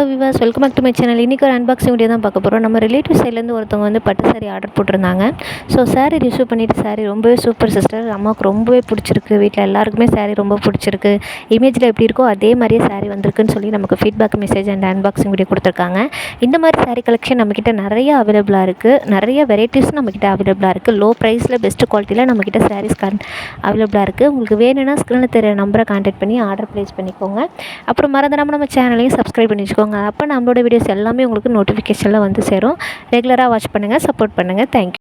Hello விவாஸ், welcome back to my channel. இன்றைக்கி ஒரு அன்பாக்சிங் வீடியோ தான் பார்க்க போகிறோம். நம்ம ரிலேட்டிவ் சைட்லேருந்து ஒருத்தவங்க வந்து பட்டு சாரி ஆர்டர் போட்டிருந்தாங்க. ஸோ சாரீ ரிசீவ் பண்ணிவிட்டு சாரீ ரொம்பவே சூப்பர் சிஸ்டர், அம்மாவுக்கு ரொம்பவே பிடிச்சிருக்கு, வீட்டில் எல்லாருக்குமே சாரீ ரொம்ப பிடிச்சிருக்கு, இமேஜில் எப்படி இருக்கோ அதே மாதிரியே சாரீ வந்திருக்குன்னு சொல்லி நமக்கு feedback message and unboxing video கொடுத்துருக்காங்க. இந்த மாதிரி சாரீ கலெக்ஷன் நம்மக்கிட்ட நிறைய அவைலபிளாக இருக்குது, நிறைய வெரைட்டிஸும் நம்மக்கிட்ட அவைலபிளாக இருக்குது. லோ ப்ரைஸில் பெஸ்ட் குவாலிட்டியில் நம்மக்கிட்ட சாரீஸ் அவைலபிளாக இருக்குது. உங்களுக்கு வேணும்னா ஸ்க்ரீனில் தெரிய நம்பரை கான்டாக்ட் பண்ணி ஆர்டர் ப்ளேஸ் பண்ணிக்கோங்க. அப்புறம் மறந்துடாமல் நம்ம சேனலையும் சப்ஸ்கிரைப் பண்ணி வச்சுக்கோங்க. அப்போ நம்மளோட வீடியோஸ் எல்லாமே உங்களுக்கு நோட்டிஃபிகேஷனில் வந்து சேரும். ரெகுலராக வாட்ச் பண்ணுங்கள், சப்போர்ட் பண்ணுங்கள். தேங்க்யூ.